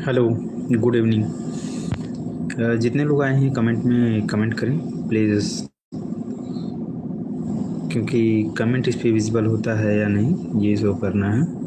Hello, good evening. जितने लोग आए हैं कमेंट में कमेंट करें प्लीज़, क्योंकि कमेंट इस पे विजिबल होता है या नहीं ये शो करना है।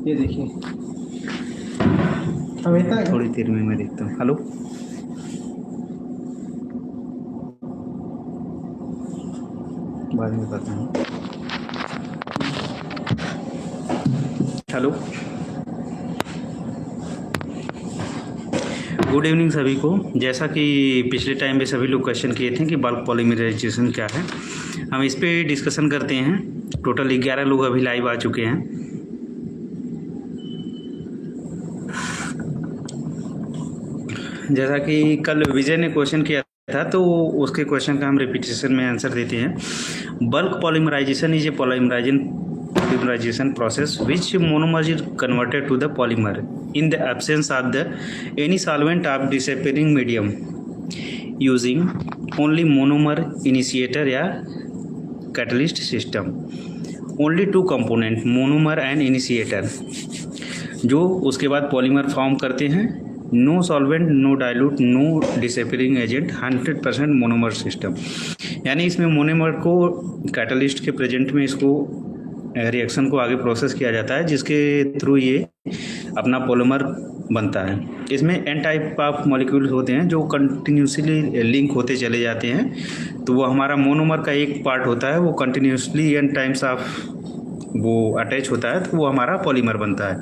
ये देखिए अमिता थोड़ी देर में मैं देखता हूँ। हेलो, बाद में बताता हूँ। हेलो, गुड इवनिंग सभी को। जैसा कि पिछले टाइम पे सभी लोग क्वेश्चन किए थे कि बल्क पॉलीमराइजेशन क्या है, हम इस पे डिस्कशन करते हैं। टोटल 11 लोग अभी लाइव आ चुके हैं। जैसा कि कल विजय ने क्वेश्चन किया था तो उसके क्वेश्चन का हम रिपीटेशन में आंसर देते हैं। Bulk polymerization is a polymerization process which monomer is converted to the polymer in the absence of the any solvent of disappearing medium using only monomer initiator या catalyst system. Only two component monomer and initiator जो उसके बाद polymer form करते हैं। No solvent, no dilute, no disappearing agent, 100% monomer system. यानी इसमें monomer को catalyst के प्रेजेंट में इसको रिएक्शन को आगे प्रोसेस किया जाता है, जिसके थ्रू ये अपना पॉलीमर बनता है। इसमें एन टाइप ऑफ मॉलिक्यूल्स होते हैं जो कंटिन्यूसली लिंक होते चले जाते हैं, तो वो हमारा मोनोमर का एक पार्ट होता है, वो कंटिन्यूसली एन टाइम्स ऑफ वो अटैच होता है, तो वो हमारा पॉलीमर बनता है।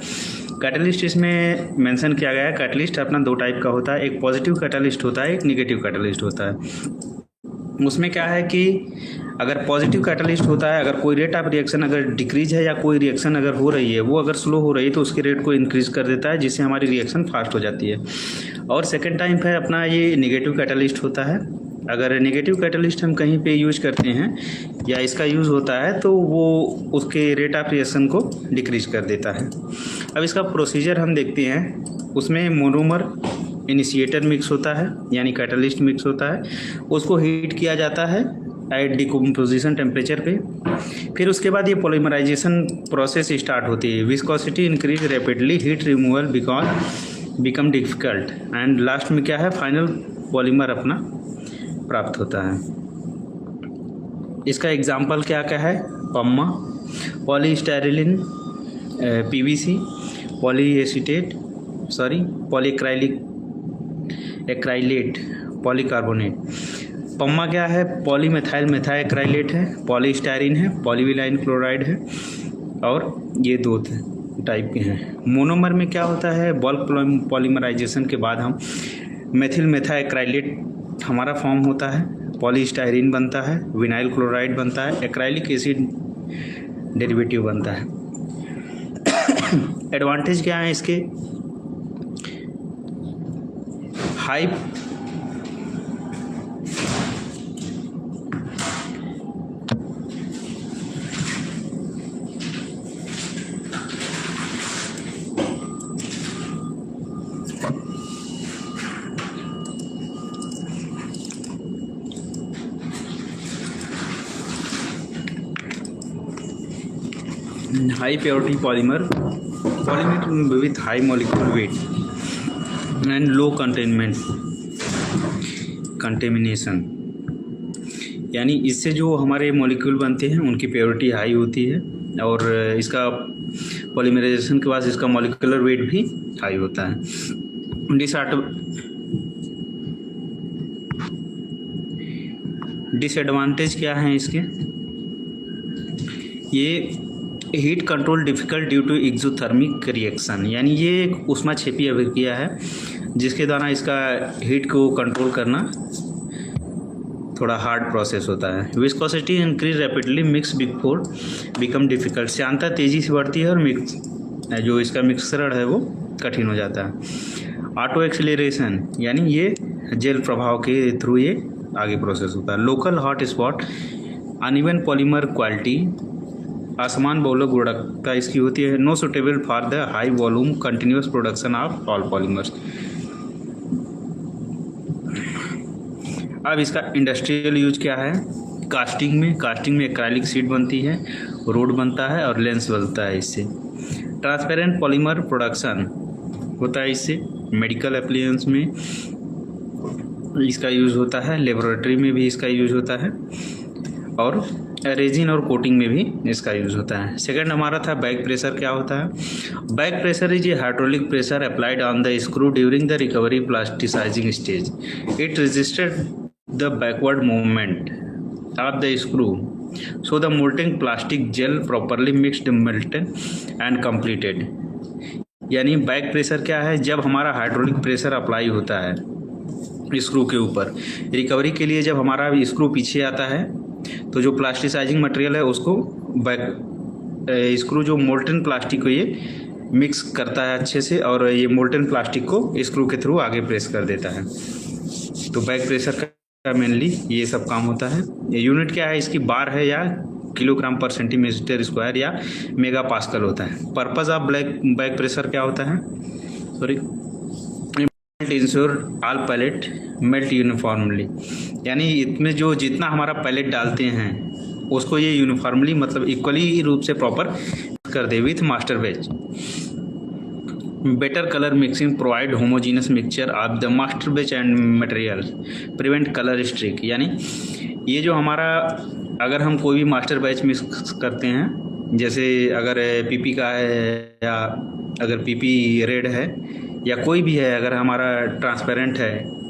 कैटलिस्ट इसमें मेंशन किया गया है। कैटलिस्ट अपना दो टाइप का होता है, एक पॉजिटिव कैटलिस्ट होता है, एक निगेटिव कैटलिस्ट होता है। उसमें क्या है कि अगर पॉजिटिव कैटलिस्ट होता है, अगर कोई रेट ऑफ रिएक्शन अगर डिक्रीज है या कोई रिएक्शन अगर हो रही है वो अगर स्लो हो रही है तो उसके रेट को इंक्रीज कर देता है, जिससे हमारी रिएक्शन फास्ट हो जाती है। और सेकेंड टाइप है अपना ये निगेटिव कैटलिस्ट होता है। अगर नेगेटिव कैटलिस्ट हम कहीं पे यूज करते हैं या इसका यूज़ होता है तो वो उसके रेट ऑफ रिएक्शन को डिक्रीज कर देता है। अब इसका प्रोसीजर हम देखते हैं। उसमें मोनोमर इनिशिएटर मिक्स होता है, यानी कैटलिस्ट मिक्स होता है, उसको हीट किया जाता है एट डिकम्पोजिशन टेम्परेचर पे। फिर उसके बाद ये पॉलीमराइजेशन प्रोसेस स्टार्ट होती है। Viscosity increase rapidly, heat removal become difficult, and last में क्या है, फाइनल पॉलीमर अपना प्राप्त होता है। इसका एग्जाम्पल क्या क्या है, PMMA, polystyrene, PVC, polyacetate, sorry polyacrylic acrylate polycarbonate. PMMA क्या है? पॉलीमेथाइल मेथाएक्राइलेट है, पॉलीस्टायरीन है, पॉलीविनाइल क्लोराइड है, और ये दो टाइप के हैं। मोनोमर में क्या होता है? बल्क पॉलीमराइजेशन के बाद हम मेथिल मेथाएक्राइलेट हमारा फॉर्म होता है, पॉलीस्टायरीन बनता है, विनाइल क्लोराइड बनता है, एक्राइलिक एसिड डेरिवेटिव बनता है। एडवांटेज क्या है इसके? High high purity polymer with high molecular weight and low contamination, यानी इससे जो हमारे मॉलिक्यूल बनते हैं उनकी प्योरिटी हाई होती है और इसका पॉलीमराइजेशन के बाद इसका मॉलिक्यूलर वेट भी हाई होता है। डिसएडवांटेज क्या है इसके? ये heat control difficult due to exothermic reaction, यानी ये एक ऊष्माक्षेपी अभिक्रिया है जिसके द्वारा इसका हीट को कंट्रोल करना थोड़ा हार्ड प्रोसेस होता है। Viscosity increase rapidly, mix before become difficult, श्यानता तेज़ी से बढ़ती है और मिक्स जो इसका मिश्रण है वो कठिन हो जाता है। ऑटो एक्सीलरेशन, यानी ये जेल प्रभाव के थ्रू ये आगे प्रोसेस होता है। Local hot spot, uneven polymer quality, असमान बहुलक गुणवत्ता इसकी होती है। No suitable for the high volume continuous production of all polymers. अब इसका इंडस्ट्रियल यूज क्या है? कास्टिंग में एक्राइलिक शीट बनती है, रोड बनता है और लेंस बनता है इससे। ट्रांसपेरेंट पॉलीमर प्रोडक्शन होता है इससे। मेडिकल एप्लीकेशंस में इसका यूज़ होता है, लेबोरेटरी में भी इसका यूज़ होता है और रेजिन और कोटिंग में भी इसका यूज़ होता है। सेकंड हमारा था बैक प्रेशर। क्या होता है? Back pressure is a hydraulic pressure applied on the screw during the recovery plasticizing stage. It registered the backward movement of the screw so the molten plastic gel properly mixed melted and completed. यानी back pressure क्या है? जब हमारा hydraulic pressure apply होता है screw के ऊपर, recovery के लिए जब हमारा स्क्रू पीछे आता है तो जो प्लास्टिसाइजिंग मटेरियल है उसको बैक स्क्रू जो मोल्टन प्लास्टिक को ये मिक्स करता है अच्छे से और ये मोल्टन प्लास्टिक को स्क्रू के थ्रू आगे प्रेस कर देता है। तो बैक प्रेशर का मेनली ये सब काम होता है। यूनिट क्या है इसकी? बार है या किलोग्राम पर सेंटीमीटर स्क्वायर या मेगा पास्कल होता है। पर्पस ऑफ बैक प्रेशर क्या होता है? Sorry, ensure all pellet melt uniformly, यानी इसमें जो जितना हमारा पैलेट डालते हैं उसको ये यूनिफॉर्मली मतलब इक्वली रूप से प्रॉपर कर दे with master batch. Better colour mixing provide homogeneous mixture of the master batch and material, prevent colour streak, यानी ये जो हमारा अगर हम कोई भी मास्टर बैच मिक्स करते हैं, जैसे अगर पीपी का है या अगर पीपी रेड है या कोई भी है, अगर हमारा ट्रांसपेरेंट है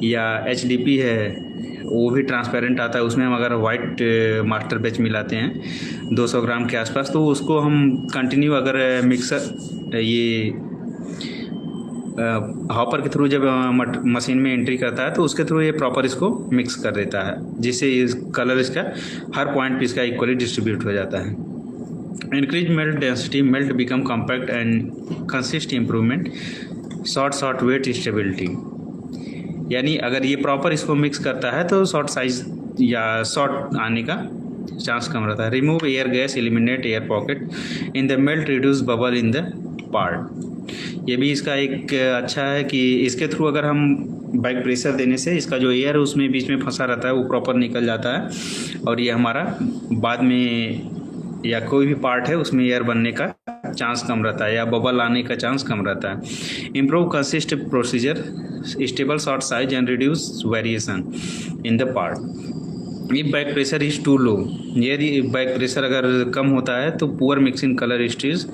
या एचडीपी है वो भी ट्रांसपेरेंट आता है, उसमें हम अगर वाइट मास्टर बैच मिलाते हैं 200 ग्राम के आसपास, तो उसको हम कंटिन्यू अगर मिक्सर ये हॉपर के थ्रू जब मशीन में एंट्री करता है तो उसके थ्रू ये प्रॉपर इसको मिक्स कर देता है, जिससे इस कलर इसका हर पॉइंट पे इसका इक्वली डिस्ट्रीब्यूट हो जाता है। Increase melt density, melt become compact and consist improvement, short weight stability, यानी अगर ये प्रॉपर इसको मिक्स करता है तो शॉर्ट साइज या शॉर्ट आने का चांस कम रहता है। Remove air gas, eliminate air pocket in the melt, reduce bubble in the part. ये भी इसका एक अच्छा है कि इसके थ्रू अगर हम बैक प्रेशर देने से इसका जो एयर उसमें बीच में फंसा रहता है वो प्रॉपर निकल जाता है और ये हमारा बाद में या कोई भी पार्ट है उसमें एयर बनने का चांस कम रहता है या बबल आने का चांस कम रहता है। Improve consist procedure, stable shot size and reduce variation in the part. If back pressure is too low, यदि बैक प्रेशर अगर कम होता है तो poor mixing colour streaks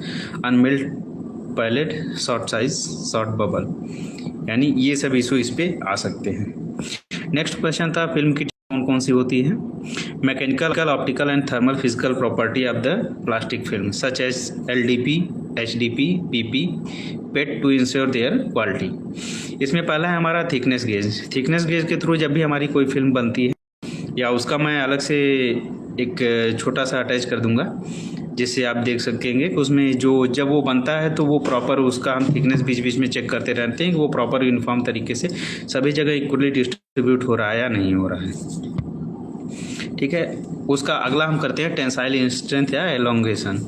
unmelt pellet, shot size, short bubble, यानी ये सब इशू इस पे आ सकते हैं। नेक्स्ट क्वेश्चन था फिल्म की कौन कौन सी होती है। Mechanical, optical and thermal physical property of the plastic film such as LDP, HDP, PP, PET to ensure their quality. इसमें पहला है हमारा थिकनेस गेज। थिकनेस गेज के थ्रू जब भी हमारी कोई फिल्म बनती है, या उसका मैं अलग से एक छोटा सा अटैच कर दूंगा जिससे आप देख सकेंगे कि उसमें जो जब वो बनता है तो वो प्रॉपर उसका हम थिकनेस बीच बीच में चेक करते रहते हैं कि वो प्रॉपर यूनिफॉर्म तरीके से सभी जगह इक्वली डिस्ट्रीब्यूट हो रहा है या नहीं हो रहा है। ठीक है, उसका अगला हम करते हैं टेंसाइल स्ट्रेंथ या एलोंगेशन।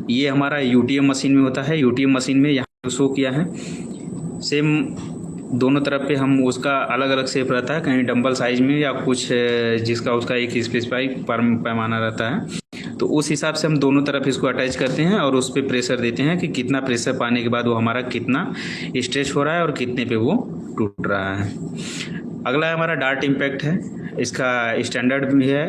ये हमारा UTM मशीन में होता है। UTM मशीन में यहाँ शो किया है, सेम दोनों तरफ पे हम उसका अलग अलग शेप रहता है, कहीं डंबल साइज में या कुछ जिसका उसका एक स्पेसिफाई पैमाना रहता है। तो उस हिसाब से हम दोनों तरफ इसको अटैच करते हैं और उस पर प्रेशर देते हैं कि कितना प्रेशर पाने के बाद वो हमारा कितना स्ट्रेच हो रहा है और कितने पे वो टूट रहा है। अगला हमारा डार्ट इम्पैक्ट है। इसका स्टैंडर्ड भी है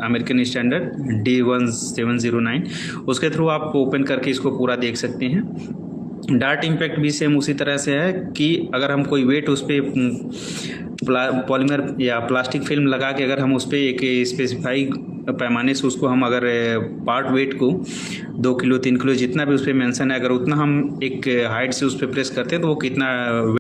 अमेरिकन स्टैंडर्ड D1709। उसके थ्रू आप ओपन करके इसको पूरा देख सकते हैं। डार्ट इम्पैक्ट भी सेम उसी तरह से है कि अगर हम कोई वेट उस पर पॉलीमर या प्लास्टिक फिल्म लगा के अगर हम उस पर एक स्पेसिफाई पैमाने से उसको हम अगर पार्ट वेट को 2 किलो 3 किलो जितना भी उस पर मेंशन है, अगर उतना हम एक हाइट से उस पर प्रेस करते हैं तो वो कितना